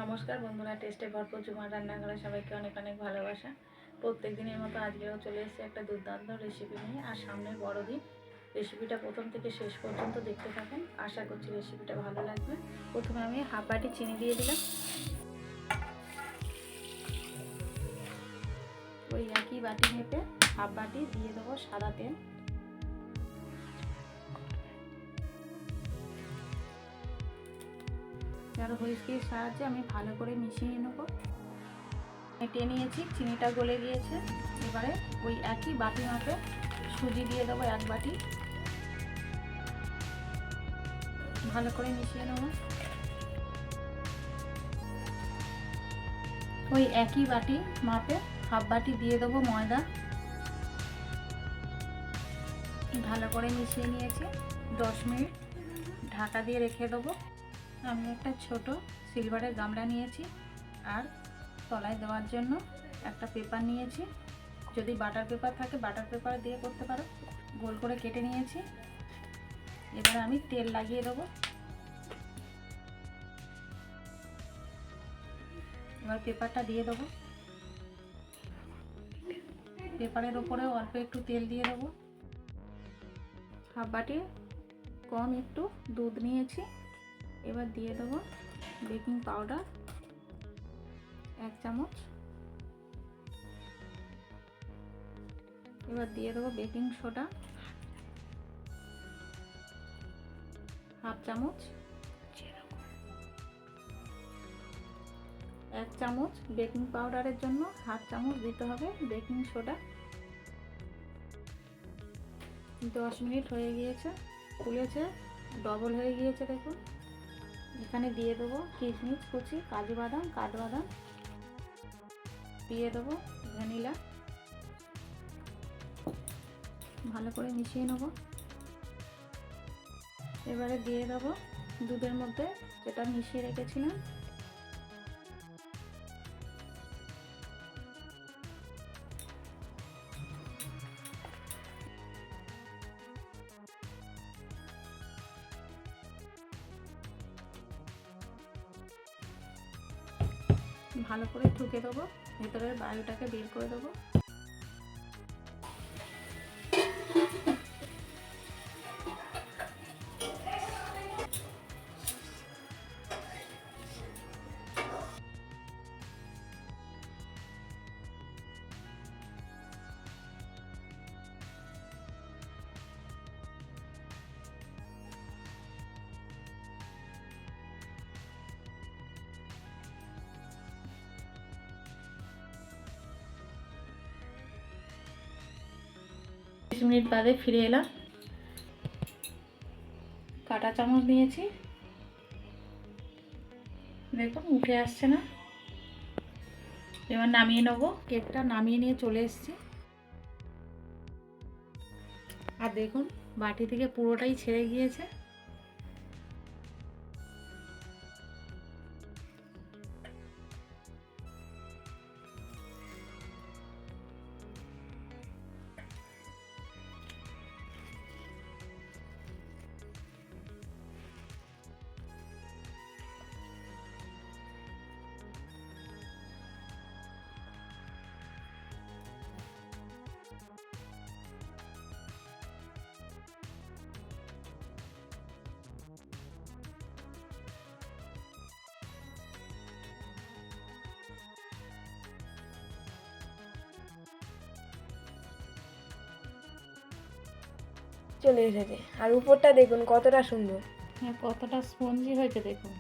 নমস্কার বন্ধুরা, টেস্টে ভরপুর ঝুমার রান্নাঘরে সবাইকে অনেক অনেক ভালোবাসা। প্রত্যেক দিনের মতো আজকেও চলে এসেছে একটা দুর্দান্ত রেসিপি নিয়ে। আর সামনে বড়দিন, রেসিপিটা প্রথম থেকে শেষ পর্যন্ত দেখতে থাকুন, আশা করছি রেসিপিটা ভালো লাগবে। প্রথমে আমি হাফ বাটি চিনি দিয়ে দিলাম। ওই একই বাটি মেপে হাফ বাটি দিয়ে দেবো সাদা তেল। আর হুইস্কির সাহায্যে আমি ভালো করে মিশিয়ে নেব। মেটে নিয়েছি, চিনিটা গলে গিয়েছে। এবারে ওই একই বাটি মাপে সুজি দিয়ে দেবো এক বাটি, ভালো করে মিশিয়ে নেব। ওই একই বাটি মাপে হাফ বাটি দিয়ে দেবো ময়দা, ভালো করে মিশিয়ে নিয়েছি। 10 মিনিট ঢাকা দিয়ে রেখে দেবো। আমি একটা ছোট সিলভারের গামলা নিয়েছি, আর তলায় দেওয়ার জন্য একটা পেপার নিয়েছি। যদি বাটার পেপার থাকে বাটার পেপার দিয়ে করতে পারো। গোল করে কেটে নিয়েছি। এবার আমি তেল লাগিয়ে দেবো। এবার পেপারটা দিয়ে দেবো। পেপারের ওপরে অল্প একটু তেল দিয়ে দেবো। হাফ বাটি কম একটু দুধ নিয়েছি। এবার দিয়ে দেবো বেকিং পাউডার 1 চামচ। এবার দিয়ে দেবো বেকিং সোডা হাফ চামচ। 1 চামচ বেকিং পাউডারের জন্য হাফ চামচ দিতে হবে বেকিং সোডা। 10 মিনিট হয়ে গিয়েছে, ফুলেছে, ডবল হয়ে গিয়েছে দেখুন। এখানে দিয়ে দেবো কিশমিশ কুচি, কাজু বাদাম, কাঠবাদাম, দিয়ে দেবো ভ্যানিলা। ভালো করে মিশিয়ে নেব। এবারে দিয়ে দেবো দুধের মধ্যে যেটা মিশিয়ে রেখেছিলাম। ভালো করে ঠুকে দেবো, ভেতরের বায়ুটাকে বের করে দেবো। মিনিট বাদে ফিরে এলাম। কাঁটা চামচ নিয়েছি, দেখুন উঠে আসছে না। এবার নামিয়ে নেবো। কেকটা নামিয়ে নিয়ে চলে এসেছি। আর দেখুন বাটি থেকে পুরোটাই ছেড়ে গিয়েছে। চলে এসেছে। আর উপরটা দেখুন কতটা সুন্দর। হ্যাঁ, কতটা স্পঞ্জি হয়েছে দেখুন।